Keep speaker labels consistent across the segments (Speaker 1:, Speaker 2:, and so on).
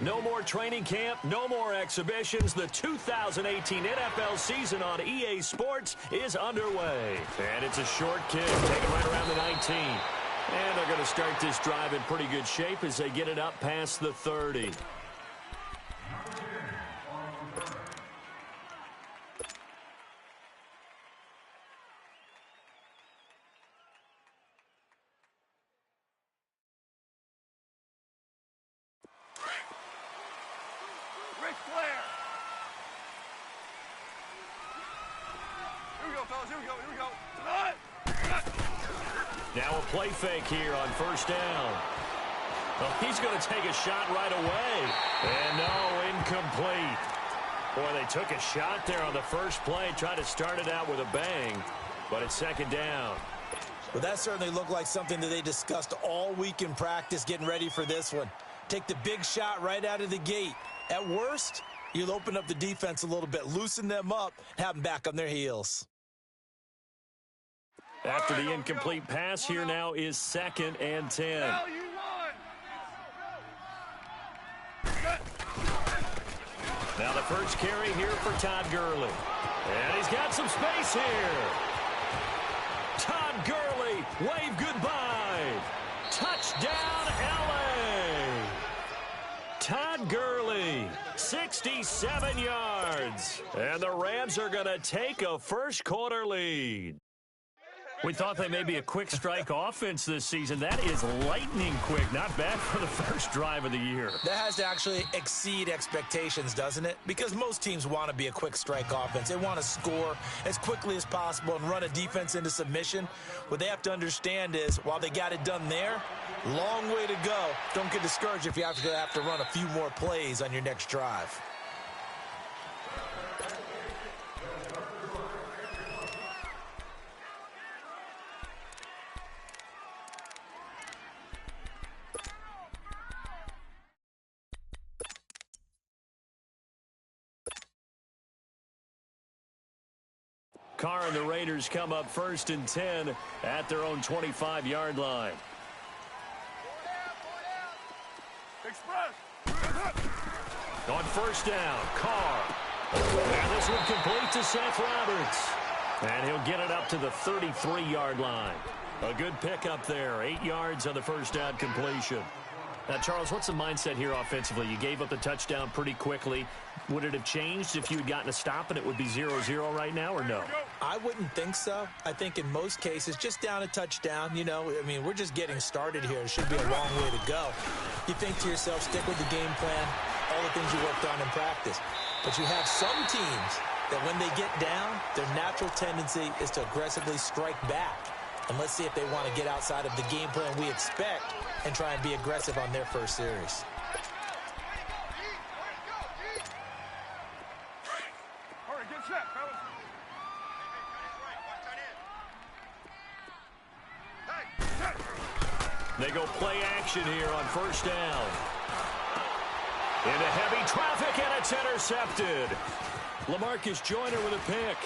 Speaker 1: No more training camp, no more exhibitions. The 2018 NFL season on EA Sports is underway. And it's a short kick, taken right around the 19. And they're going to start this drive in pretty good shape as they get it up past the 30. Now a play fake here on first down. Well, he's going to take a shot right away. And no, incomplete. Boy, they took a shot there on the first play, tried to start it out with a bang, but it's second down.
Speaker 2: Well, that certainly looked like something that they discussed all week in practice, getting ready for this one. Take the big shot right out of the gate. At worst, you'll open up the defense a little bit, loosen them up, and have them back on their heels.
Speaker 1: After the incomplete pass, here now is 2nd and 10. Now the first carry here for Todd Gurley. And he's got some space here. Todd Gurley, wave goodbye. Touchdown, L.A. Todd Gurley, 67 yards. And the Rams are going to take a first-quarter lead. We thought they may be a quick strike offense this season. That is lightning quick. Not bad for the first drive of the year.
Speaker 2: That has to actually exceed expectations, doesn't it? Because most teams want to be a quick strike offense. They want to score as quickly as possible and run a defense into submission. What they have to understand is, while they got it done there, long way to go. Don't get discouraged if you have to run a few more plays on your next drive.
Speaker 1: Carr and the Raiders come up 1st and 10 at their own 25-yard line. On first down, Carr. And this one complete to Seth Roberts. And he'll get it up to the 33-yard line. A good pickup there, 8 yards on the first down completion. Now, Charles, what's the mindset here offensively? You gave up the touchdown pretty quickly. Would it have changed if you had gotten a stop and it would be 0-0 right now, or no?
Speaker 2: I wouldn't think so. I think in most cases, just down a touchdown, we're just getting started here. It should be a long way to go. You think to yourself, stick with the game plan, all the things you worked on in practice. But you have some teams that when they get down, their natural tendency is to aggressively strike back. And let's see if they want to get outside of the game plan we expect and try and be aggressive on their first series.
Speaker 1: They go play action here on first down. Into heavy traffic, and it's intercepted. LaMarcus Joyner with a pick.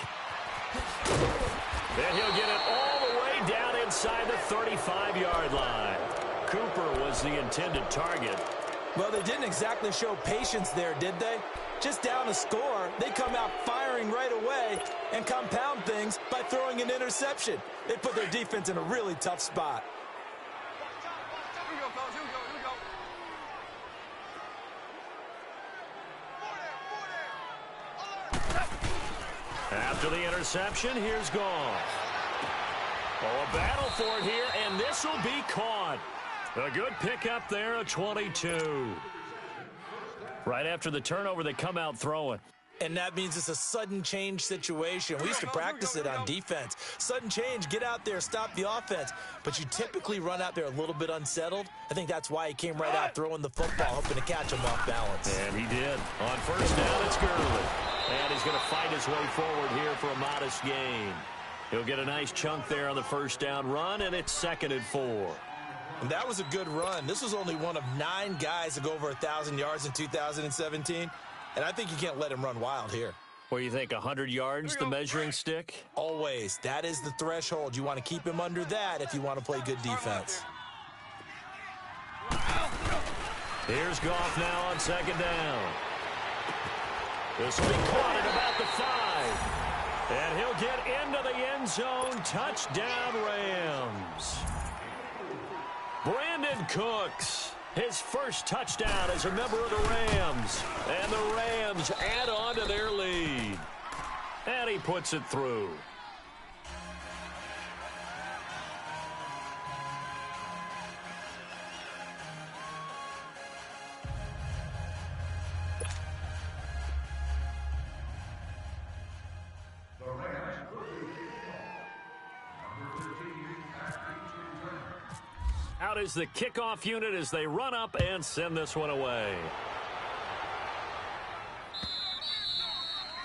Speaker 1: And he'll get it all the way down inside the 35-yard line. Cooper was the intended target.
Speaker 2: Well, they didn't exactly show patience there, did they? Just down a score, they come out firing right away and compound things by throwing an interception. They put their defense in a really tough spot.
Speaker 1: After the interception, here's Gone. Oh, a battle for it here, and this will be caught. A good pickup there, a 22. Right after the turnover, they come out throwing.
Speaker 2: And that means it's a sudden change situation. We used to practice it on defense. Sudden change, get out there, stop the offense. But you typically run out there a little bit unsettled. I think that's why he came right out throwing the football, hoping to catch him off balance.
Speaker 1: And he did. On first down, it's Gurley. And he's going to fight his way forward here for a modest gain. He'll get a nice chunk there on the first down run, and it's 2nd and 4.
Speaker 2: And that was a good run. This was only one of 9 guys to go over 1,000 yards in 2017. And I think you can't let him run wild here.
Speaker 1: Where you think 100 yards, the measuring stick?
Speaker 2: Always. That is the threshold. You want to keep him under that if you want to play good defense.
Speaker 1: Here's Goff now on second down. This will be caught at about the 5. And he'll get into the end zone. Touchdown, Rams. Brandon Cooks, his first touchdown as a member of the Rams. And the Rams add on to their lead. And he puts it through. Out is the kickoff unit as they run up and send this one away.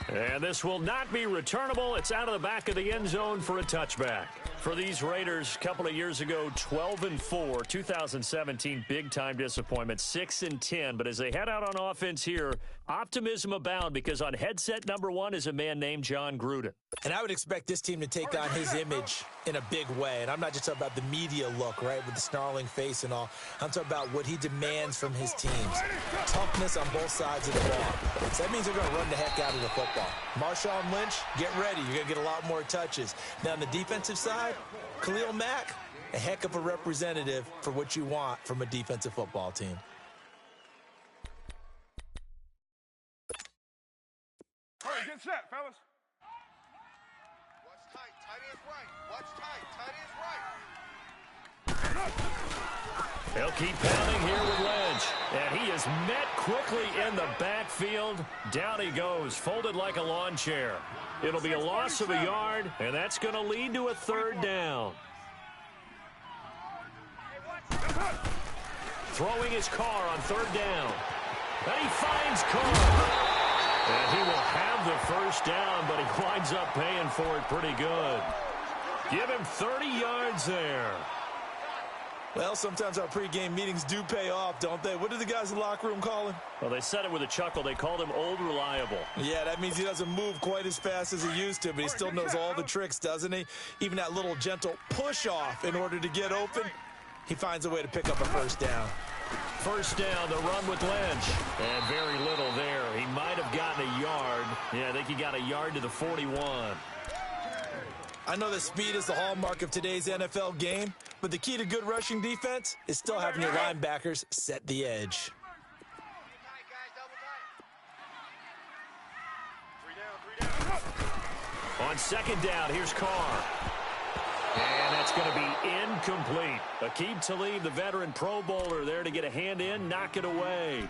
Speaker 1: And this will not be returnable. It's out of the back of the end zone for a touchback. For these Raiders, a couple of years ago, 12-4, 2017, big-time disappointment, 6-10. But as they head out on offense here, optimism abound because on headset number 1 is a man named John Gruden.
Speaker 2: And I would expect this team to take on his image in a big way. And I'm not just talking about the media look, right, with the snarling face and all. I'm talking about what he demands from his teams. Toughness on both sides of the ball. So that means they're going to run the heck out of the football. Marshawn Lynch, get ready. You're going to get a lot more touches. Now, on the defensive side, Khalil Mack, a heck of a representative for what you want from a defensive football team.
Speaker 3: All right, get set, fellas.
Speaker 4: Watch tight. Tight end's right. Watch tight. Tight end's right.
Speaker 1: They'll keep pounding here with Lynch. And he is met quickly in the backfield. Down he goes, folded like a lawn chair. It'll be a loss of a yard, and that's going to lead to a third down. Throwing his car on third down. And he finds Carr. And he will have the first down, but he winds up paying for it pretty good. Give him 30 yards there.
Speaker 2: Well, sometimes our pregame meetings do pay off, don't they? What do the guys in the locker room call him?
Speaker 1: Well, they said it with a chuckle. They called him Old Reliable.
Speaker 2: Yeah, that means he doesn't move quite as fast as he used to, but he still knows all the tricks, doesn't he? Even that little gentle push-off in order to get open, he finds a way to pick up a first down.
Speaker 1: First down, the run with Lynch. And very little there. He might have gotten a yard. Yeah, I think he got a yard to the 41.
Speaker 2: I know that speed is the hallmark of today's NFL game, but the key to good rushing defense is still having your linebackers set the edge.
Speaker 1: On second down, here's Carr. And that's going to be incomplete. Aqib Talib, the veteran Pro Bowler, there to get a hand in, knock it away.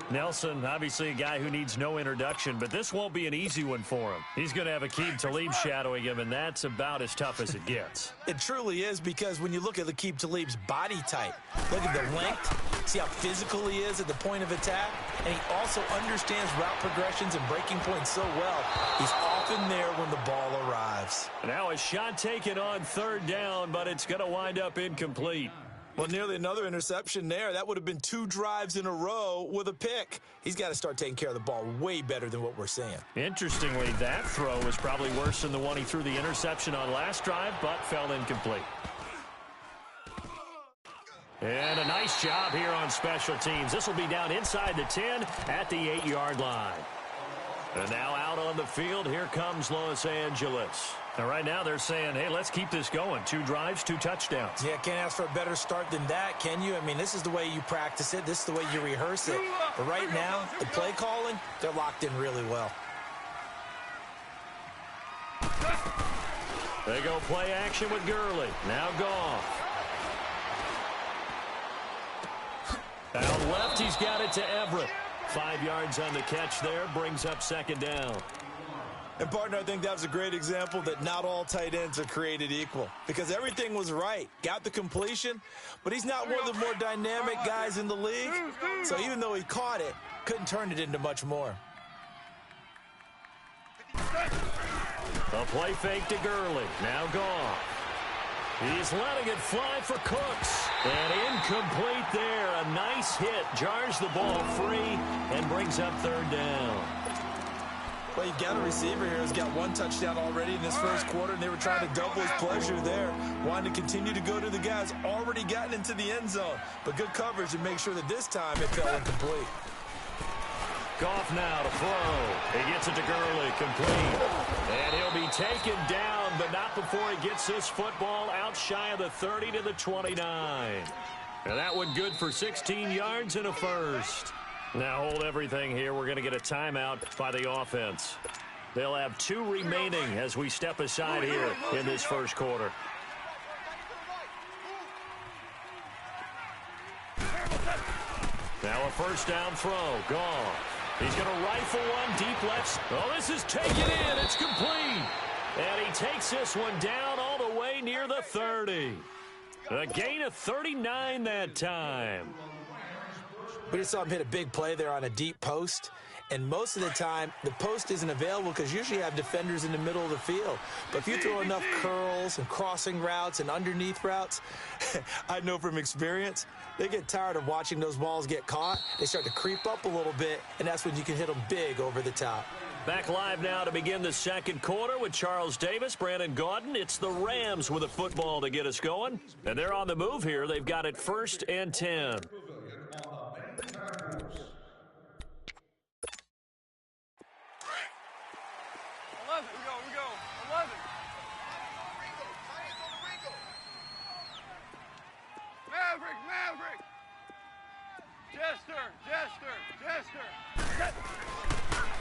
Speaker 1: Nelson, obviously a guy who needs no introduction, but this won't be an easy one for him. He's going to have Aqib Talib shadowing him, and that's about as tough as it gets.
Speaker 2: It truly is, because when you look at Aqib Talib's body type, look at the length, see how physical he is at the point of attack, and he also understands route progressions and breaking points so well. He's often there when the ball arrives.
Speaker 1: Now a shot taken on third down, but it's going to wind up incomplete.
Speaker 2: Well, nearly another interception there. That would have been 2 drives in a row with a pick. He's got to start taking care of the ball way better than what we're seeing.
Speaker 1: Interestingly, that throw was probably worse than the one he threw the interception on last drive, but fell incomplete. And a nice job here on special teams. This will be down inside the 10 at the 8-yard line. And now out on the field, here comes Los Angeles. And right now they're saying, hey, let's keep this going. 2 drives, 2 touchdowns.
Speaker 2: Yeah, can't ask for a better start than that, can you? I mean, this is the way you practice it. This is the way you rehearse it. But right now, the play calling, they're locked in really well.
Speaker 1: They go play action with Gurley. Now Goff. Out left, he's got it to Everett. 5 yards on the catch there, brings up second down.
Speaker 2: And, partner, I think that was a great example that not all tight ends are created equal, because everything was right. Got the completion, but he's not one of the more dynamic guys in the league. So even though he caught it, couldn't turn it into much more.
Speaker 1: A play fake to Gurley. Now Goff. He's letting it fly for Cooks. And incomplete there. A nice hit. Jars the ball free and brings up third down.
Speaker 2: Well, you've got a receiver here who's got one touchdown already in this first quarter, and they were trying to double his pleasure there. Wanting to continue to go to the guys already gotten into the end zone. But good coverage to make sure that this time it fell incomplete.
Speaker 1: Goff now to throw. He gets it to Gurley, complete. And he'll be taken down, but not before he gets this football out shy of the 30 to the 29. And that one good for 16 yards and a first. Now hold everything here. We're going to get a timeout by the offense. They'll have 2 remaining as we step aside here in this first quarter. Now a first down throw. Goff. He's going to rifle one deep left. Oh, this is taken in. It's complete. And he takes this one down all the way near the 30. A gain of 39 that time.
Speaker 2: We just saw him hit a big play there on a deep post. And most of the time, the post isn't available because usually you have defenders in the middle of the field. But if you throw enough curls and crossing routes and underneath routes, I know from experience, they get tired of watching those balls get caught. They start to creep up a little bit, and that's when you can hit them big over the top.
Speaker 1: Back live now to begin the second quarter with Charles Davis, Brandon Gaudin. It's the Rams with a football to get us going. And they're on the move here. They've got it 1st and 10.
Speaker 3: We go. 11. Maverick. Jester.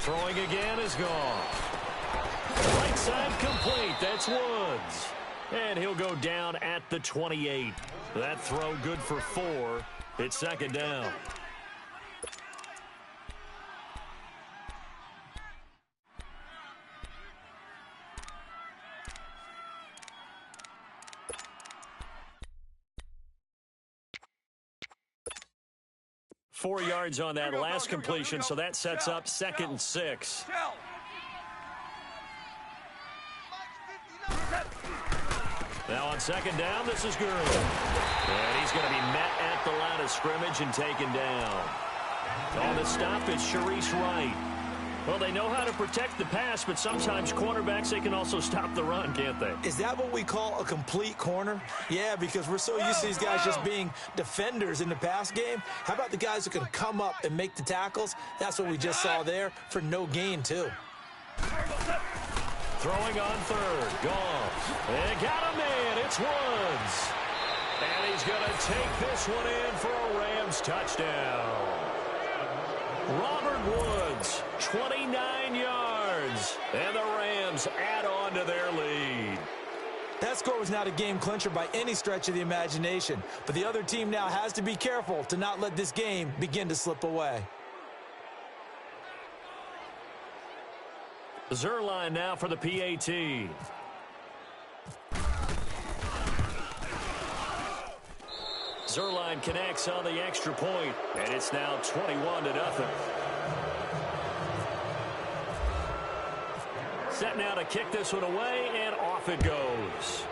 Speaker 1: Throwing again is gone. Right side complete. That's Woods. And he'll go down at the 28. That throw good for 4. It's second down. Four yards on that last completion, so that sets up 2nd and 6. Now on second down, this is Gurley. And he's going to be met at the line of scrimmage and taken down. On the stop is Sharice Wright. Well, they know how to protect the pass, but sometimes cornerbacks, they can also stop the run, can't they?
Speaker 2: Is that what we call a complete corner? Yeah, because we're so used to these guys just being defenders in the pass game. How about the guys who can come up and make the tackles? That's what we just saw there for no gain, too.
Speaker 1: Throwing on third. Goff. And got him in. It's Woods. And he's going to take this one in for a Rams touchdown. Robert Woods, 29 yards. And the Rams add on to their lead.
Speaker 2: That score was not a game clincher by any stretch of the imagination. But the other team now has to be careful to not let this game begin to slip away.
Speaker 1: Zerline now for the PAT. Zerline connects on the extra point, and it's now 21-0. Set now to kick this one away, and off it goes.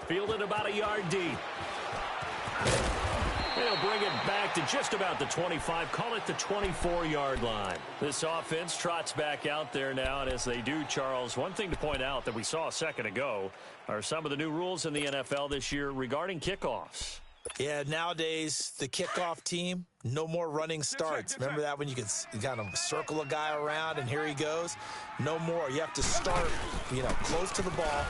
Speaker 1: Fielded about a yard deep. They'll bring it back to just about the 25, call it the 24-yard line. This offense trots back out there now, and as they do, Charles, one thing to point out that we saw a second ago are some of the new rules in the NFL this year regarding kickoffs.
Speaker 2: Yeah, nowadays, the kickoff team, no more running starts. Remember that when you could kind of circle a guy around and here he goes? No more. You have to start, close to the ball.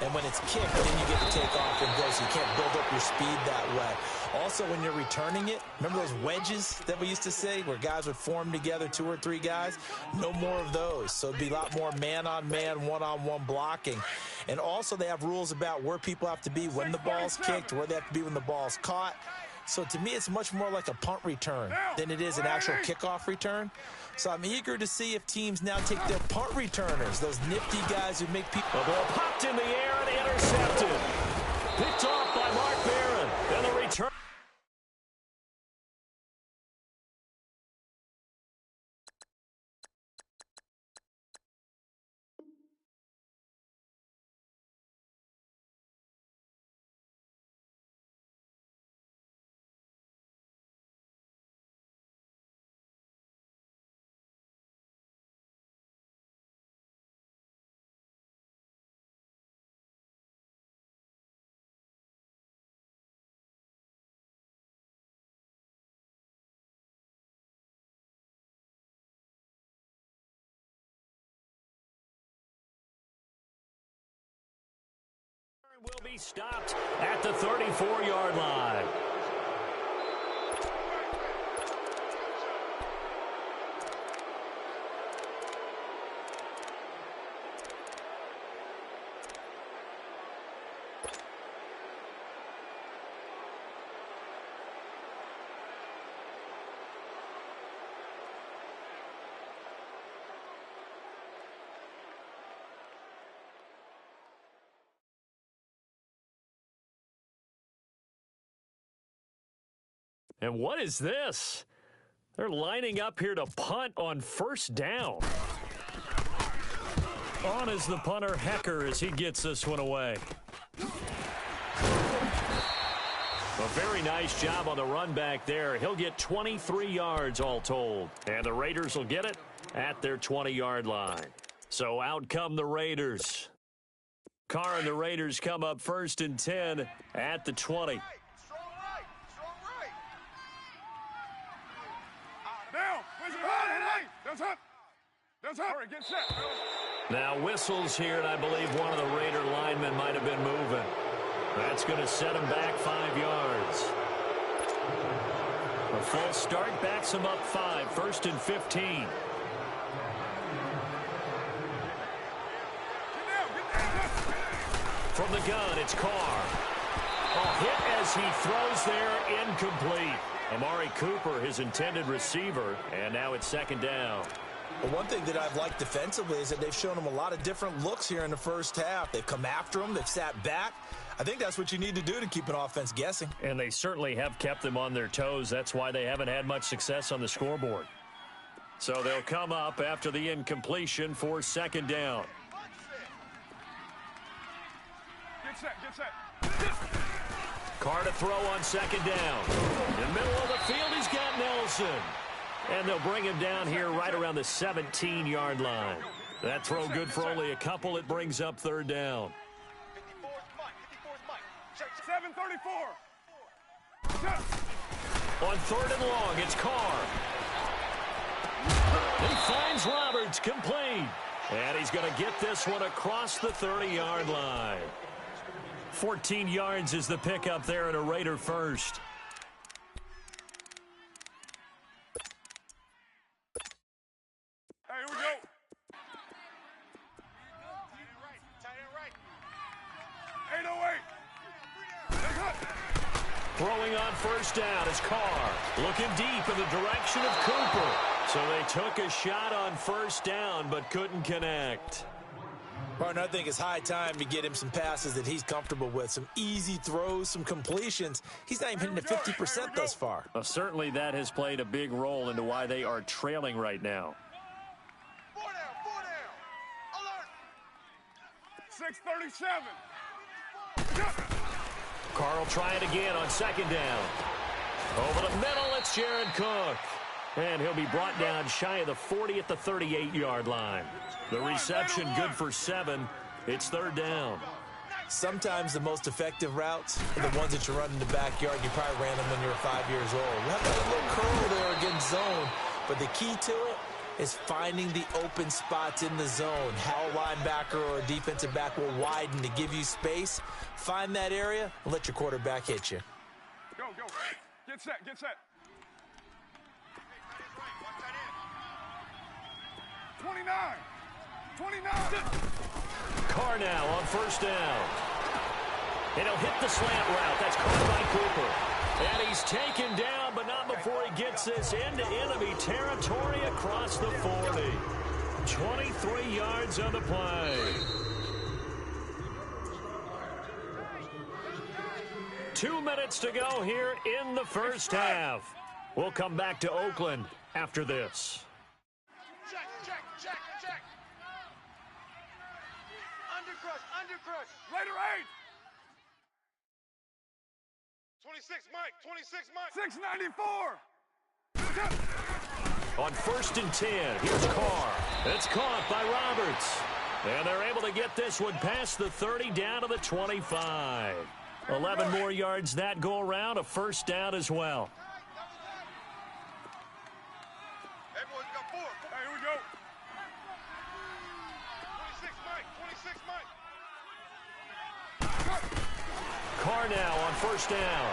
Speaker 2: And when it's kicked, then you get to take off and go, so you can't build up your speed that way. Also, when you're returning it, remember those wedges that we used to say where guys would form together, 2 or 3 guys? No more of those. So it'd be a lot more man-on-man, one-on-one blocking. And also they have rules about where people have to be when the ball's kicked, where they have to be when the ball's caught. So to me, it's much more like a punt return than it is an actual kickoff return. So I'm eager to see if teams now take their punt returners, those nifty guys who make people...
Speaker 1: The ball popped in the air and intercepted. Picked off by Mark Barron. And the return... be stopped at the 34-yard line. And what is this? They're lining up here to punt on first down. On is the punter, Hecker, as he gets this one away. A very nice job on the run back there. He'll get 23 yards all told. And the Raiders will get it at their 20-yard line. So out come the Raiders. Carr and the Raiders come up 1st and 10 at the 20. Now whistles here, and I believe one of the Raider linemen might have been moving. That's going to set him back 5 yards. A false start backs him up 5, 1st and 15. From the gun, it's Carr. A hit as he throws there, incomplete. Amari Cooper, his intended receiver, and now it's 2nd down.
Speaker 2: Well, one thing that I've liked defensively is that they've shown him a lot of different looks here in the first half. They've come after him. They've sat back. I think that's what you need to do to keep an offense guessing.
Speaker 1: And they certainly have kept them on their toes. That's why they haven't had much success on the scoreboard. So they'll come up after the incompletion for 2nd down.
Speaker 3: Get set.
Speaker 1: Carr to throw on 2nd down. In the middle of the field, he's got Nelson. And they'll bring him down here right around the 17-yard line. That throw good for only a couple. It brings up 3rd down.
Speaker 3: 7:34.
Speaker 1: On 3rd and long, it's Carr. He finds Roberts, complete. And he's going to get this one across the 30-yard line. 14 yards is the pickup there and a Raider first.
Speaker 3: Hey, here we go.
Speaker 4: Tight end right.
Speaker 3: 808.
Speaker 1: Throwing on 1st down is Carr. Looking deep in the direction of Cooper. So they took a shot on 1st down but couldn't connect.
Speaker 2: Partner, I think it's high time to get him some passes that he's comfortable with. Some easy throws, some completions. He's not even hitting the 50% thus far.
Speaker 1: Well, certainly that has played a big role into why they are trailing right now.
Speaker 4: 4 down. Alert.
Speaker 3: 6:37.
Speaker 1: Carr will try it again on 2nd down. Over the middle, it's Jared Cook. And he'll be brought down shy of the 40 at the 38-yard line. The reception good for 7. It's 3rd down.
Speaker 2: Sometimes the most effective routes are the ones that you run in the backyard. You probably ran them when you were 5 years old. You have that little curl there against zone, but the key to it is finding the open spots in the zone. How a linebacker or a defensive back will widen to give you space. Find that area and let your quarterback hit you.
Speaker 3: Go. Get set. 29.
Speaker 1: Carr now on 1st down. And he'll hit the slant route. That's caught by Cooper. And he's taken down, but not before he gets this into enemy territory across the 40. 23 yards on the play. 2 minutes to go here in the first half. We'll come back to Oakland after this.
Speaker 4: Check. Undercrush.
Speaker 3: Raider 8.
Speaker 4: 26 Mike.
Speaker 3: 694.
Speaker 1: On 1st and 10, here's Carr. It's caught by Roberts. And they're able to get this one past the 30 down to the 25. 11 more yards that go around, a 1st down as well.
Speaker 4: Everyone's got 4.
Speaker 3: Hey, here we go.
Speaker 4: 26 Mike.
Speaker 1: now on first down.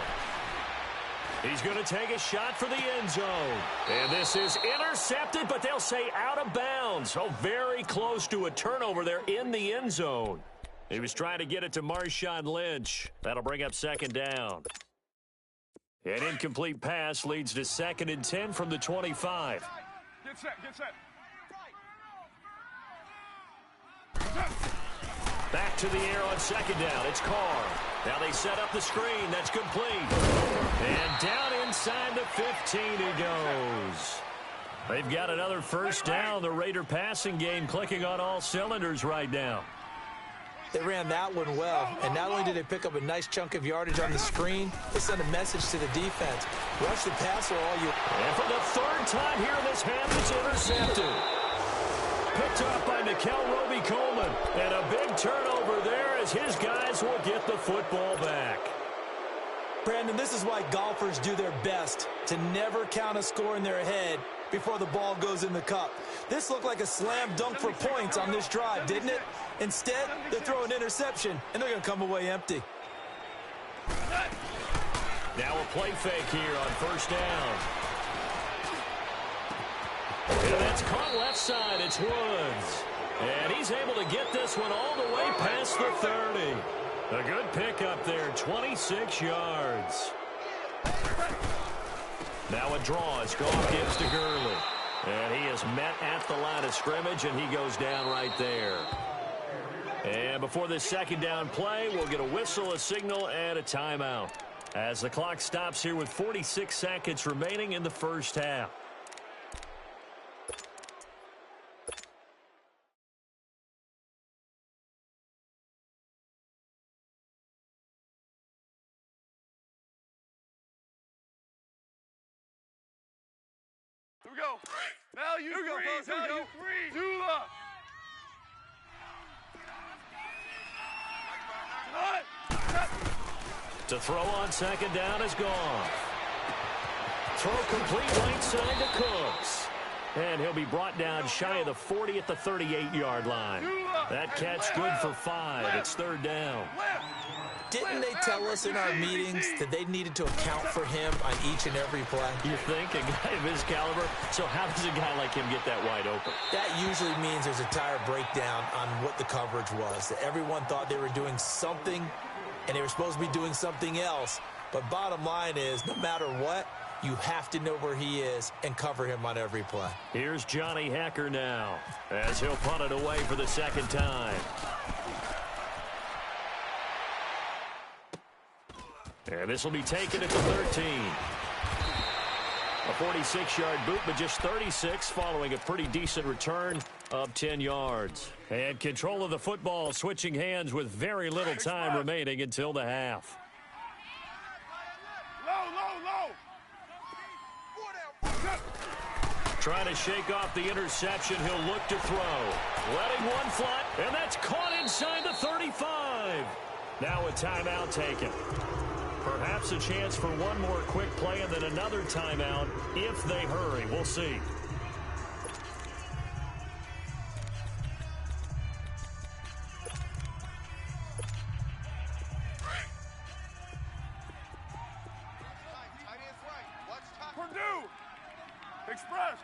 Speaker 1: He's going to take a shot for the end zone. And this is intercepted, but they'll say out of bounds. Oh, very close to a turnover there in the end zone. He was trying to get it to Marshawn Lynch. That'll bring up second down. An incomplete pass leads to 2nd and 10 from the 25.
Speaker 3: Get set, get set.
Speaker 1: Back to the air on second down. It's Carr. Now they set up the screen. That's complete. And down inside the 15 he goes. They've got another first down. The Raider passing game clicking on all cylinders right now.
Speaker 2: They ran that one well, and not only did they pick up a nice chunk of yardage on the screen, they sent a message to the defense. Rush the passer all you...
Speaker 1: And for the 3rd time here in this half, it's intercepted. Picked up by Nickel Roby-Coleman. And a big turnover there as his guys will get the football back.
Speaker 2: Brandon, this is why golfers do their best to never count a score in their head before the ball goes in the cup. This looked like a slam dunk for points on this drive, didn't it? Instead, they throw an interception, and they're going to come away empty.
Speaker 1: Now a play fake here on first down. And that's caught left side. It's Woods. And he's able to get this one all the way past the 30. A good pickup there, 26 yards. Now a draw as Goff gives to Gurley. And he is met at the line of scrimmage, and he goes down right there. And before this second down play, we'll get a whistle, a signal, and a timeout as the clock stops here with 46 seconds remaining in the first half.
Speaker 3: Here we go. Value three. Value three. Dula.
Speaker 1: To throw on second down is gone. Throw complete right side to Cooks. And he'll be brought down shy of the 40 at the 38-yard line. That catch good for 5. It's 3rd down.
Speaker 2: Didn't they tell us in our meetings that they needed to account for him on each and every play?
Speaker 1: You think? A guy of his caliber? So how does a guy like him get that wide open?
Speaker 2: That usually means there's a tire breakdown on what the coverage was. That everyone thought they were doing something, and they were supposed to be doing something else. But bottom line is, no matter what, you have to know where he is and cover him on every play.
Speaker 1: Here's Johnny Hecker now as he'll punt it away for the 2nd time. And this will be taken at the 13. A 46-yard boot, but just 36 following a pretty decent return of 10 yards. And control of the football switching hands with very little time remaining until the half. Trying to shake off the interception. He'll look to throw. Letting one fly, and that's caught inside the 35. Now a timeout taken. Perhaps a chance for one more quick play and then another timeout if they hurry. We'll see.
Speaker 3: Purdue. Express.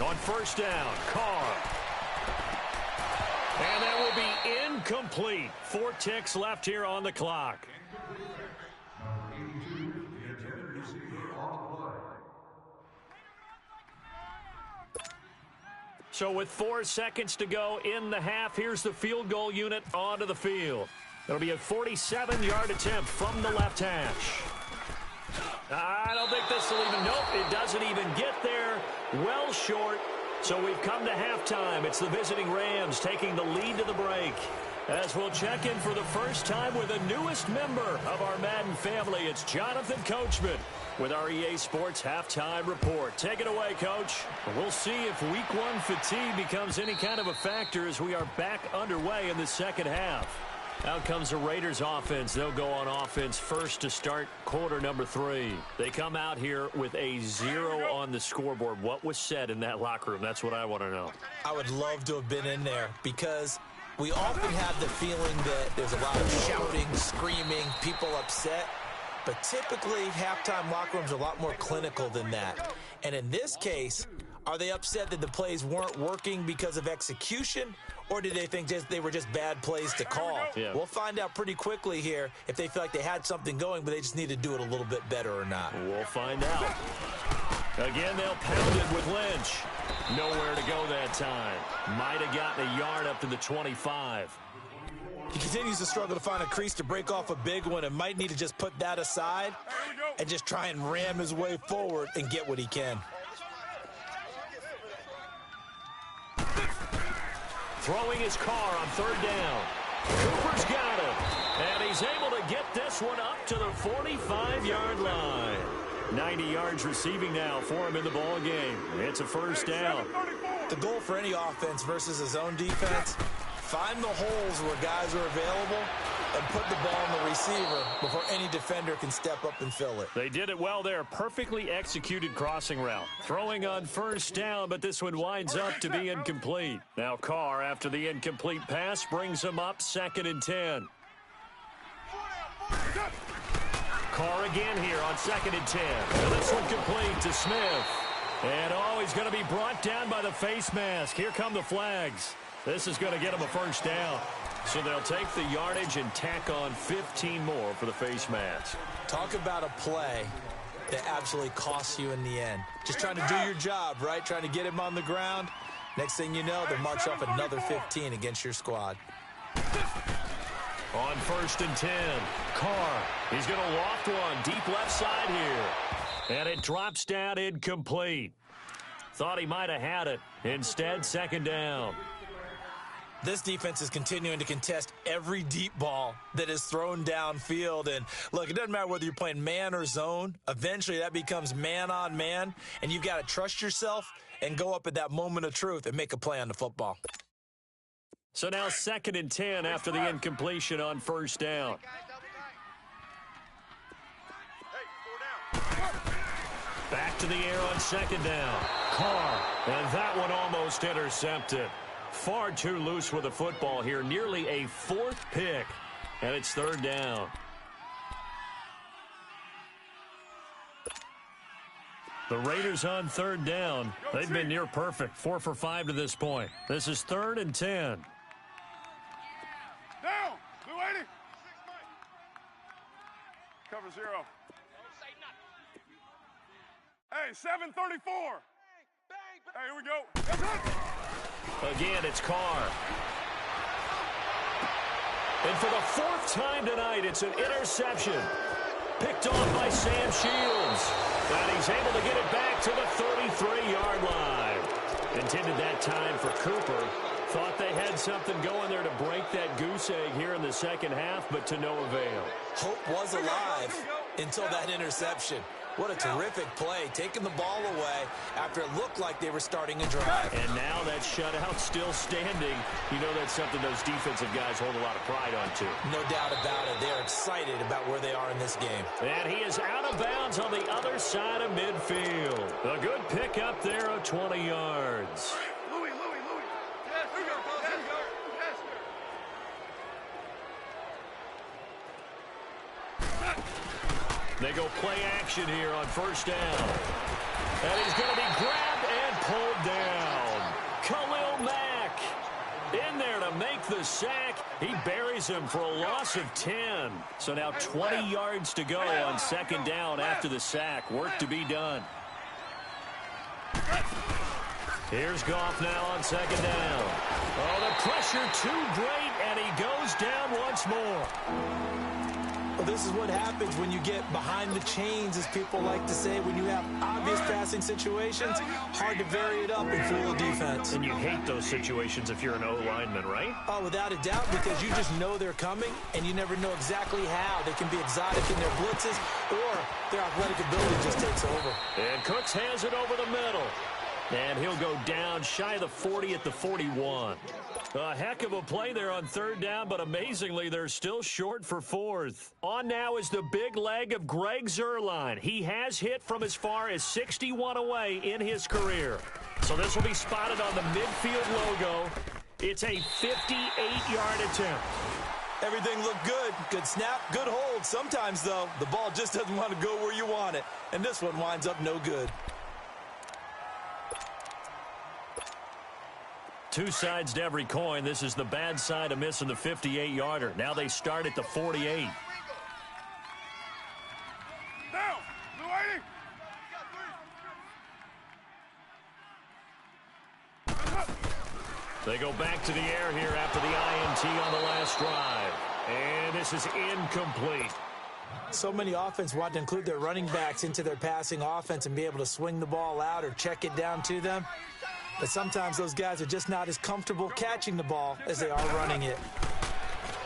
Speaker 1: On first down, Carr. And that will be incomplete. 4 ticks left here on the clock. So with 4 seconds to go in the half, here's the field goal unit onto the field. It'll be a 47-yard attempt from the left hash. I don't think this will even, nope, it doesn't even get there. Well short. So we've come to halftime. It's the visiting Rams taking the lead to the break. As we'll check in for the first time with the newest member of our Madden family, it's Jonathan Coachman with our EA Sports Halftime Report. Take it away, Coach. We'll see if Week 1 fatigue becomes any kind of a factor as we are back underway in the second half. Out comes the Raiders offense. They'll go on offense first to start quarter number 3. They come out here with a 0 on the scoreboard. What was said in that locker room? That's what I want to know.
Speaker 2: I would love to have been in there because We often have the feeling that there's a lot of shouting, screaming, people upset. But typically, halftime locker rooms are a lot more clinical than that. And in this case, are they upset that the plays weren't working because of execution, or did they think they were just bad plays to call?
Speaker 1: Yeah.
Speaker 2: We'll find out pretty quickly here if they feel like they had something going, but they just need to do it a little bit better or not.
Speaker 1: We'll find out. Again, they'll pound it with Lynch. Nowhere to go that time. Might have gotten a yard up to the 25.
Speaker 2: He continues to struggle to find a crease to break off a big one and might need to just put that aside and just try and ram his way forward and get what he can.
Speaker 1: Throwing his car on third down. Cooper's got him. And he's able to get this one up to the 45-yard line. 90 yards receiving now for him in the ball game. It's a first down.
Speaker 2: The goal for any offense versus a zone defense, find the holes where guys are available and put the ball on the receiver before any defender can step up and fill it.
Speaker 1: They did it well there. Perfectly executed crossing route. Throwing on first down, but this one winds up to be incomplete. Now Carr, after the incomplete pass, brings him up 2nd and 10. Carr again here on 2nd and 10. And this one complete to Smith. And he's going to be brought down by the face mask. Here come the flags. This is going to get him a first down. So they'll take the yardage and tack on 15 more for the face mask.
Speaker 2: Talk about a play that absolutely costs you in the end. Just trying to do your job, right? Trying to get him on the ground. Next thing you know, they march off another 15 against your squad.
Speaker 1: On 1st and 10, Carr. He's going to loft one deep left side here. And it drops down incomplete. Thought he might have had it. Instead, 2nd down.
Speaker 2: This defense is continuing to contest every deep ball that is thrown downfield. And look, it doesn't matter whether you're playing man or zone. Eventually, that becomes man on man. And you've got to trust yourself and go up at that moment of truth and make a play on the football.
Speaker 1: So now 2nd and 10 after the incompletion on first down. Back to the air on 2nd down. Carr, and that one almost intercepted. Far too loose with the football here. Nearly a 4th pick, and it's 3rd down. The Raiders on 3rd down. They've been near perfect. 4 for 5 to this point. This is 3rd and 10.
Speaker 3: Down. 280. Cover 0. Hey, 734. Hey, here we go. That's it.
Speaker 1: Again, it's Carr. And for the 4th time tonight, it's an interception. Picked off by Sam Shields. And he's able to get it back to the 33-yard line. Intended that time for Cooper. Thought they had something going there to break that goose egg here in the second half, but to no avail.
Speaker 2: Hope was alive until that interception. What a terrific play, taking the ball away after it looked like they were starting a drive.
Speaker 1: And now that shutout still standing. You know that's something those defensive guys hold a lot of pride on, too.
Speaker 2: No doubt about it. They're excited about where they are in this game.
Speaker 1: And he is out of bounds on the other side of midfield. A good pick up there of 20 yards.
Speaker 3: Louis. Yes, here we go, Paul. Here we go. Yes.
Speaker 1: They go play action here on first down. And he's going to be grabbed and pulled down. Khalil Mack in there to make the sack. He buries him for a loss of 10. So now 20 yards to go on 2nd down after the sack. Work to be done. Here's Goff now on 2nd down. Oh, the pressure too great, and he goes down once more.
Speaker 2: Well, this is what happens when you get behind the chains, as people like to say. When you have obvious passing situations, hard to vary it up and fool the defense.
Speaker 1: And you hate those situations if you're an O-lineman, right?
Speaker 2: Oh, without a doubt, because you just know they're coming, and you never know exactly how. They can be exotic in their blitzes, or their athletic ability just takes over.
Speaker 1: And Cooks hands it over the middle. And he'll go down shy of the 40 at the 41. A heck of a play there on 3rd down, but amazingly, they're still short for 4th. On now is the big leg of Greg Zuerlein. He has hit from as far as 61 away in his career. So this will be spotted on the midfield logo. It's a 58-yard attempt.
Speaker 2: Everything looked good. Good snap, good hold. Sometimes, though, the ball just doesn't want to go where you want it. And this one winds up no good.
Speaker 1: Two sides to every coin. This is the bad side of missing the 58-yarder. Now they start at the 48.
Speaker 4: Down. Blue 80.
Speaker 1: They go back to the air here after the INT on the last drive. And this is incomplete.
Speaker 2: So many offense want to include their running backs into their passing offense and be able to swing the ball out or check it down to them. But sometimes those guys are just not as comfortable catching the ball as they are running it.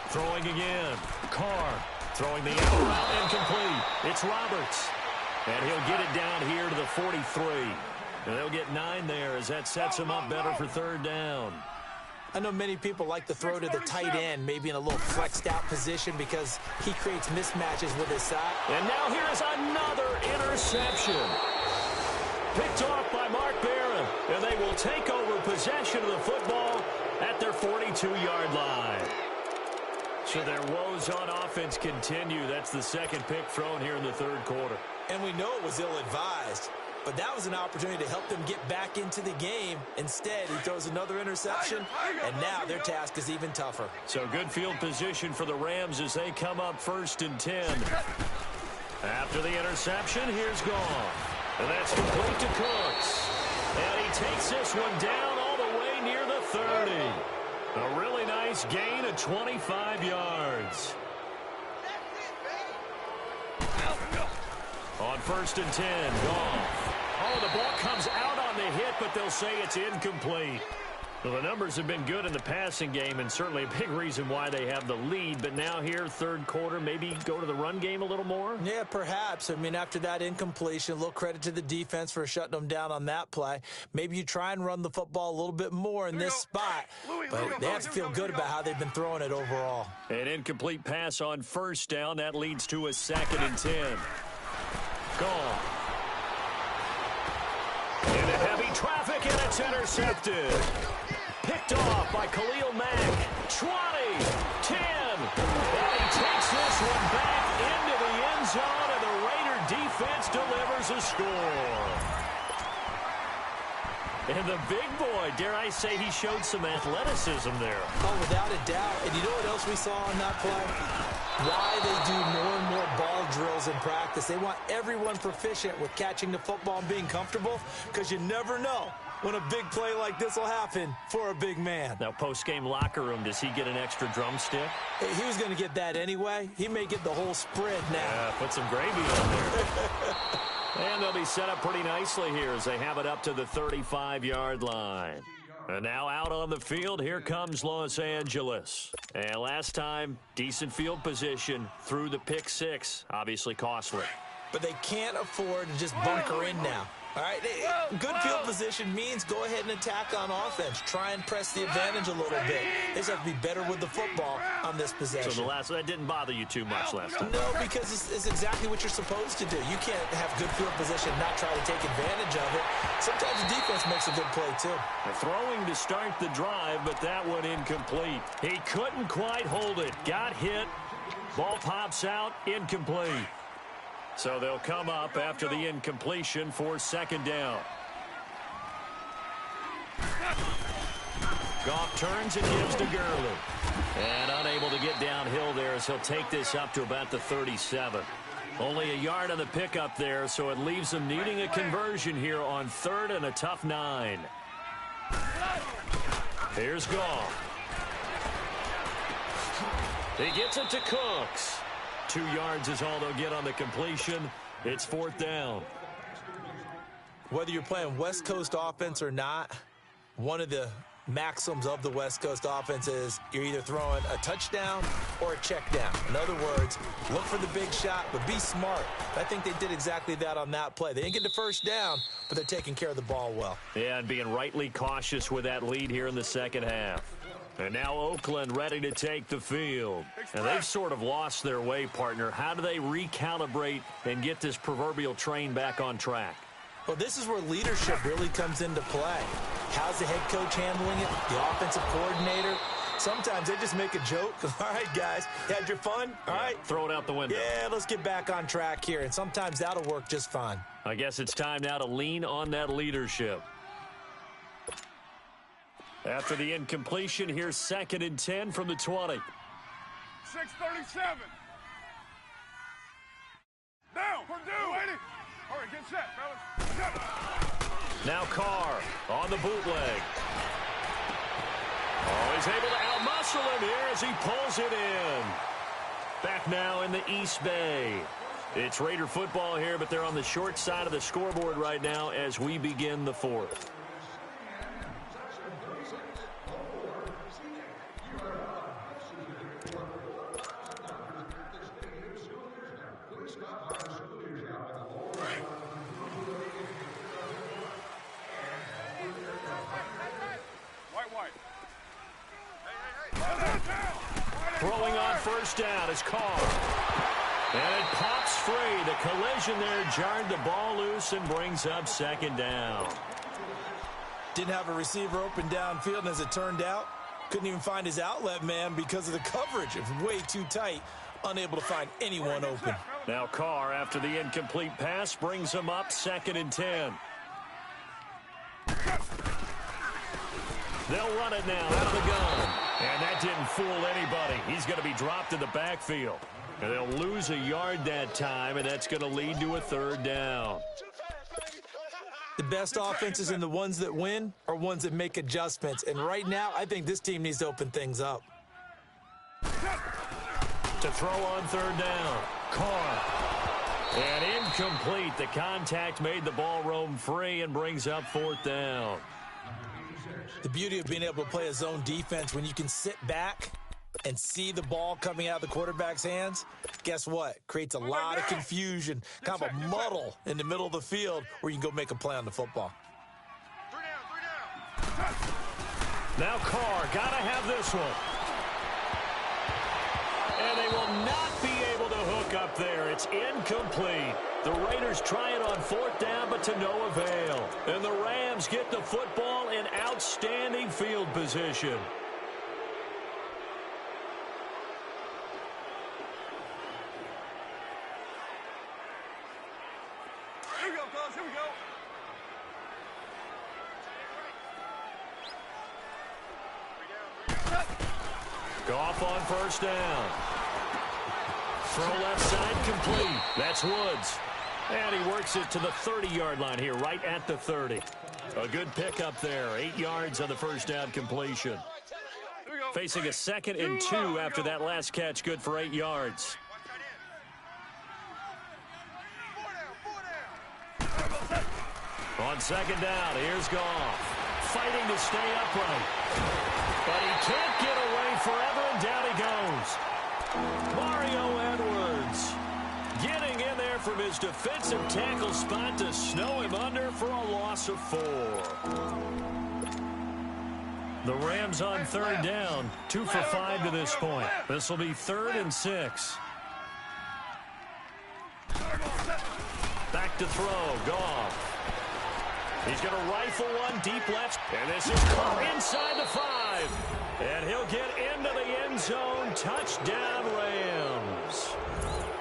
Speaker 1: Throwing again. Carr throwing the out route incomplete. It's Roberts. And he'll get it down here to the 43. And they'll get 9 there as that sets him up better for third down.
Speaker 2: I know many people like to throw to the tight end, maybe in a little flexed out position because he creates mismatches with his side.
Speaker 1: And now here is another interception. Picked off by Mark Barron, and they will take over possession of the football at their 42-yard line. So their woes on offense continue. That's the second pick thrown here in the third quarter.
Speaker 2: And we know it was ill-advised, but that was an opportunity to help them get back into the game. Instead, he throws another interception, and now their task is even tougher.
Speaker 1: So good field position for the Rams as they come up 1st and 10. After the interception, here's Goff. And that's complete to Cooks. And he takes this one down all the way near the 30. A really nice gain of 25 yards. On 1st and 10, Goff. Oh, the ball comes out on the hit, but they'll say it's incomplete. Well, the numbers have been good in the passing game, and certainly a big reason why they have the lead. But now here, third quarter, maybe go to the run game a little more?
Speaker 2: Yeah, perhaps. I mean, after that incompletion, a little credit to the defense for shutting them down on that play. Maybe you try and run the football a little bit more in this spot. But they have to feel good about how they've been throwing it overall.
Speaker 1: An incomplete pass on 1st down. That leads to a 2nd and 10. Gone. Into heavy traffic, and it's intercepted. Picked off by Khalil Mack. 20, 10. And he takes this one back into the end zone, and the Raider defense delivers a score. And the big boy, dare I say, he showed some athleticism there.
Speaker 2: Oh, without a doubt. And you know what else we saw on that play? Why they do more and more ball drills in practice. They want everyone proficient with catching the football and being comfortable, because you never know when a big play like this will happen for a big man.
Speaker 1: Now, post-game locker room, does he get an extra drumstick?
Speaker 2: He was going to get that anyway. He may get the whole spread now.
Speaker 1: Yeah, put some gravy on there. And they'll be set up pretty nicely here as they have it up to the 35-yard line. And now out on the field, here comes Los Angeles. And last time, decent field position through the pick 6, obviously costly.
Speaker 2: But they can't afford to just bunker in now. All right, good field position means go ahead and attack on offense. Try and press the advantage a little bit. They just have to be better with the football on this possession.
Speaker 1: So that didn't bother you too much last time?
Speaker 2: No, because it's exactly what you're supposed to do. You can't have good field position and not try to take advantage of it. Sometimes the defense makes a good play, too.
Speaker 1: They're throwing to start the drive, but that one incomplete. He couldn't quite hold it. Got hit. Ball pops out. Incomplete. So they'll come up after the incompletion for 2nd down. Goff turns and gives to Gurley. And unable to get downhill there as he'll take this up to about the 37. Only a yard on the pickup there, so it leaves them needing a conversion here on 3rd and a tough 9. Here's Goff. He gets it to Cooks. 2 yards is all they'll get on the completion. It's 4th down.
Speaker 2: Whether you're playing West Coast offense or not, one of the maxims of the West Coast offense is you're either throwing a touchdown or a check down. In other words, look for the big shot, but be smart. I think they did exactly that on that play. They didn't get the first down, but they're taking care of the ball well.
Speaker 1: Yeah, and being rightly cautious with that lead here in the second half. And now Oakland ready to take the field. And they've sort of lost their way, partner. How do they recalibrate and get this proverbial train back on track?
Speaker 2: Well, this is where leadership really comes into play. How's the head coach handling it? The offensive coordinator? Sometimes they just make a joke. All right, guys, had your fun? All right.
Speaker 1: Throw it out the window.
Speaker 2: Yeah, let's get back on track here, and sometimes that'll work just fine.
Speaker 1: I guess it's time now to lean on that leadership. After the incompletion, here's 2nd and 10 from the 20.
Speaker 4: 6:37. Down. Purdue. Waiting. All right, get set, fellas. Set.
Speaker 1: Now Carr on the bootleg. Oh, he's able to outmuscle him here as he pulls it in. Back now in the East Bay. It's Raider football here, but they're on the short side of the scoreboard right now as we begin the 4th. Throwing on first down is Carr. And it pops free. The collision there jarred the ball loose and brings up 2nd down.
Speaker 2: Didn't have a receiver open downfield, and as it turned out, couldn't even find his outlet man because of the coverage. It was way too tight, unable to find anyone open.
Speaker 1: Now Carr, after the incomplete pass, brings him up 2nd and 10. They'll run it now out of the gun. And that didn't fool anybody. He's going to be dropped in the backfield. And they'll lose a yard that time, and that's going to lead to a 3rd down.
Speaker 2: The best offenses and the ones that win are ones that make adjustments. And right now, I think this team needs to open things up.
Speaker 1: To throw on 3rd down, Carr. And incomplete. The contact made the ball roam free and brings up 4th down.
Speaker 2: The beauty of being able to play a zone defense when you can sit back and see the ball coming out of the quarterback's hands, guess what? Creates a lot of confusion, kind of a muddle in the middle of the field where you can go make a play on the football.
Speaker 4: 3 down.
Speaker 1: Now Carr, got to have this one. And they will not be able to hook up there. It's incomplete. The Raiders try it on 4th down, but to no avail. And the Rams get the football in outstanding field position.
Speaker 4: Here we go, fellas. Here we go.
Speaker 1: Goff on first down. Throw left side complete. That's Woods. And he works it to the 30-yard line here, right at the 30. A good pickup there. 8 yards on the first down completion. Facing a 2nd and 2 after that last catch, good for 8 yards. On 2nd down, here's Goff. Fighting to stay upright. But he can't get away forever, and down he goes. Mario Edwards getting in there from his defensive tackle spot to snow him under for a loss of 4. The Rams on 3rd down, 2 for 5 to this point. This will be 3rd and 6. Back to throw, Goff. He's going to rifle one deep left, and this is caught inside the 5. And he'll get into the end zone. Touchdown, Rams.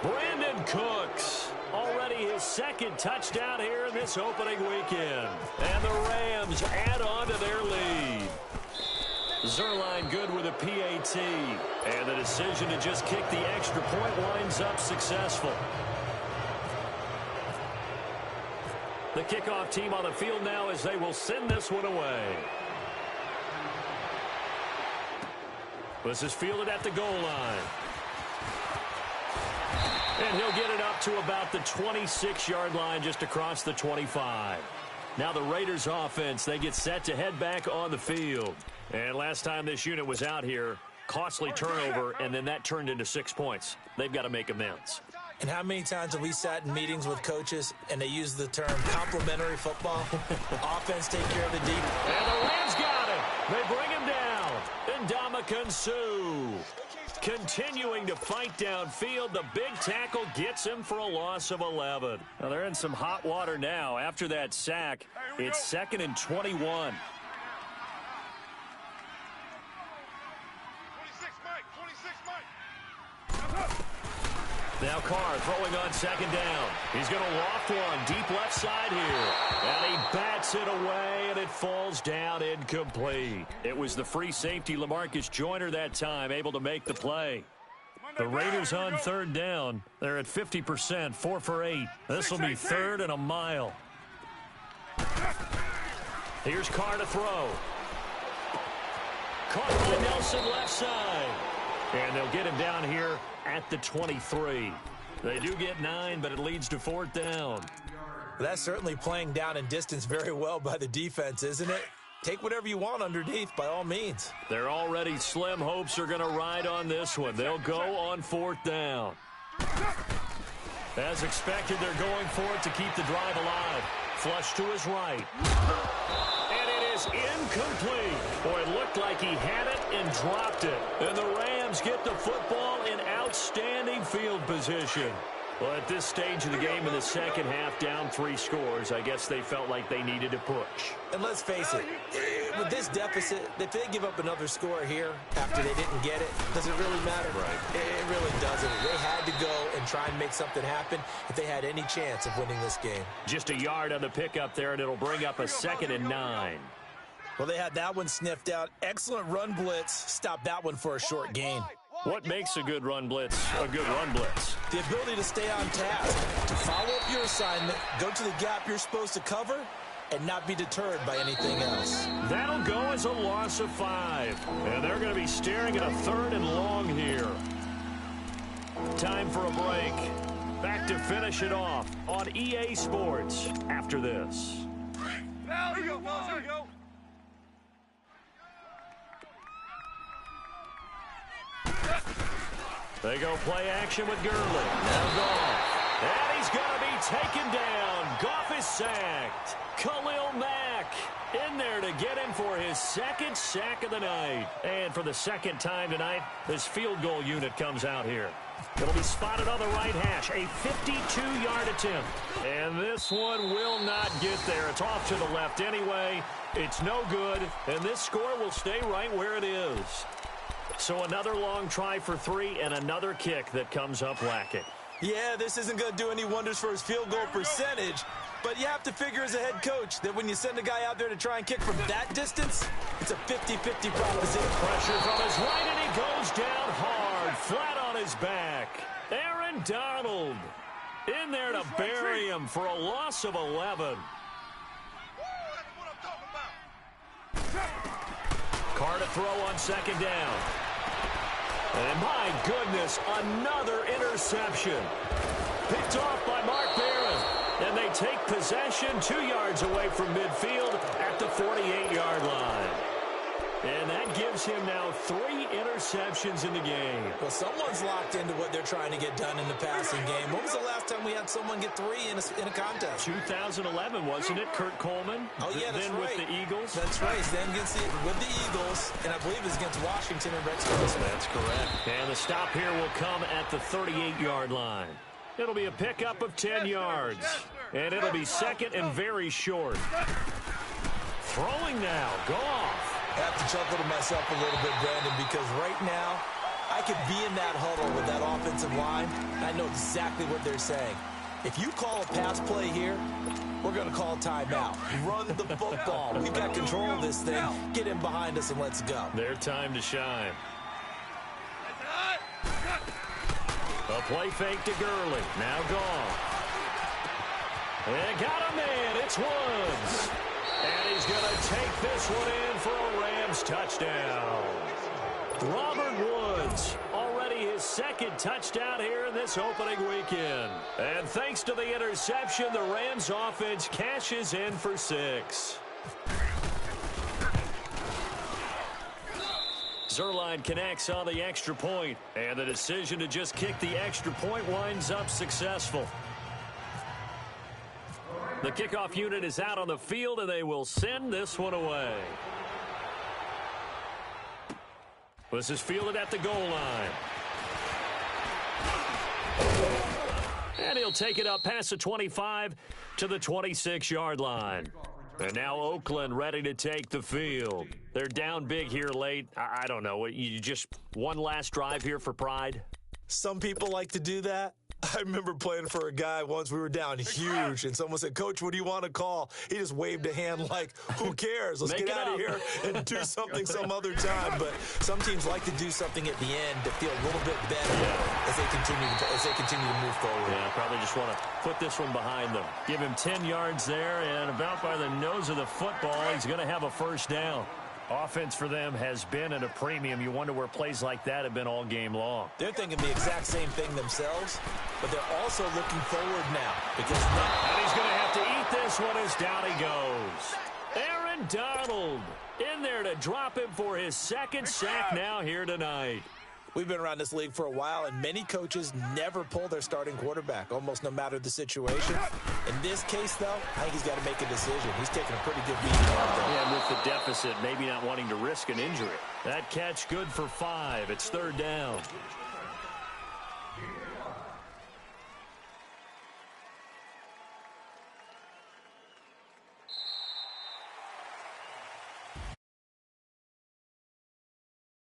Speaker 1: Brandon Cooks, already his 2nd touchdown here in this opening weekend. And the Rams add on to their lead. Zerline good with a PAT. And the decision to just kick the extra point winds up successful. The kickoff team on the field now as they will send this one away. This is fielded at the goal line. And he'll get it up to about the 26-yard line, just across the 25. Now the Raiders offense, they get set to head back on the field. And last time this unit was out here, costly turnover, and then that turned into 6 points. They've got to make amends.
Speaker 2: And how many times have we sat in meetings with coaches and they use the term complementary football? Offense take care of the deep.
Speaker 1: And the Rams got it. They bring him down. And Ndamukong Suh. Continuing to fight downfield, the big tackle gets him for a loss of 11. Well, they're in some hot water now. After that sack, it's 2nd and 21.
Speaker 3: 26, Mike. 26, Mike.
Speaker 1: Now Carr throwing on 2nd down. He's going to loft one deep left side here. And he bats it away, and it falls down incomplete. It was the free safety LaMarcus Joyner that time, able to make the play. The Raiders on 3rd down. They're at 50%, 4 for 8. This will be 3rd and a mile. Here's Carr to throw. Caught by Nelson left side. And they'll get him down here at the 23. They do get 9, but it leads to 4th down.
Speaker 2: That's certainly playing down in distance very well by the defense, isn't it? Take whatever you want underneath, by all means.
Speaker 1: Their already slim hopes are going to ride on this one. They'll go on 4th down. As expected, they're going for it to keep the drive alive. Flush to his right. And it is incomplete. Boy, it looked like he had it and dropped it. And the Rams get the football in outstanding field position. Well, at this stage of the game in the second half, down 3 scores, I guess they felt like they needed to push.
Speaker 2: And let's face it, with this deficit, if they give up another score here after they didn't get it, does it really matter?
Speaker 1: Right.
Speaker 2: It really doesn't. They had to go and try and make something happen if they had any chance of winning this game.
Speaker 1: Just a yard on the pickup there, and it'll bring up a 2nd and 9.
Speaker 2: Well, they had that one sniffed out. Excellent run blitz. Stop that one for a short gain.
Speaker 1: What makes a good run blitz a good run blitz?
Speaker 2: The ability to stay on task, to follow up your assignment, go to the gap you're supposed to cover, and not be deterred by anything else.
Speaker 1: That'll go as a loss of 5. And they're going to be staring at a 3rd and long here. Time for a break. Back to finish it off on EA Sports after this.
Speaker 3: Now, here you go, fellas. Here we go.
Speaker 1: They go play action with Gurley. Now Goff. And he's going to be taken down. Goff is sacked. Khalil Mack in there to get him for his 2nd sack of the night. And for the 2nd time tonight, this field goal unit comes out here. It'll be spotted on the right hash. A 52-yard attempt. And this one will not get there. It's off to the left anyway. It's no good. And this score will stay right where it is. So another long try for 3 and another kick that comes up lacking.
Speaker 2: Yeah, this isn't going to do any wonders for his field goal percentage, but you have to figure as a head coach that when you send a guy out there to try and kick from that distance, it's a 50-50 proposition.
Speaker 1: Pressure from his right, and he goes down hard, flat on his back. Aaron Donald in there to bury him for a loss of 11. Carr to throw on 2nd down. And my goodness, another interception. Picked off by Mark Barron. And they take possession 2 yards away from midfield at the 48-yard line. And that gives him now 3 interceptions in the game.
Speaker 2: Well, someone's locked into what they're trying to get done in the passing game. When was the last time we had someone get 3 in a contest?
Speaker 1: 2011, wasn't it? Kurt Coleman?
Speaker 2: Oh, yeah, that's
Speaker 1: then
Speaker 2: right.
Speaker 1: with the Eagles?
Speaker 2: That's right. Then with the Eagles, and I believe it was against Washington and Rex Wilson.
Speaker 1: That's correct. And the stop here will come at the 38-yard line. It'll be a pickup of 10 yards. And it'll be 2nd and very short. Throwing now. Goff.
Speaker 2: I have to chuckle to myself a little bit, Brandon, because right now I could be in that huddle with that offensive line, and I know exactly what they're saying. If you call a pass play here, we're going to call a timeout. Run the football. We've got control of this thing. Get in behind us and let's go.
Speaker 1: Their time to shine. A play fake to Gurley. Now Goff. And got a man. It's Woods. And he's going to take this one in for a Rams touchdown. Robert Woods, already his 2nd touchdown here in this opening weekend. And thanks to the interception, the Rams offense cashes in for 6. Zerline connects on the extra point, and the decision to just kick the extra point winds up successful. The kickoff unit is out on the field, and they will send this one away. This is fielded at the goal line. he'll take it up past the 25 to the 26-yard line. And now Oakland ready to take the field. They're down big here late. I don't know. You just one last drive here for pride?
Speaker 2: Some people like to do that. I remember playing for a guy once. We were down huge, and someone said, "Coach, what do you want to call?" He just waved a hand like, who cares? Let's get out of here and do something some other time. But some teams like to do something at the end to feel a little bit better as they continue to move forward.
Speaker 1: Yeah, probably just want to put this one behind them. Give him 10 yards there, and about by the nose of the football, he's going to have a first down. Offense for them has been at a premium. You wonder where plays like that have been all game long.
Speaker 2: They're thinking the exact same thing themselves, but they're also looking forward now. Because now,
Speaker 1: and he's going to have to eat this one as down he goes. Aaron Donald in there to drop him for his second sack now here tonight.
Speaker 2: we've been around this league for a while, and many coaches never pull their starting quarterback, almost no matter the situation. In this case, though, I think he's got to make a decision. He's taking a pretty good beating out there.
Speaker 1: Yeah, with the deficit, maybe not wanting to risk an injury. That catch good for 5. It's third down.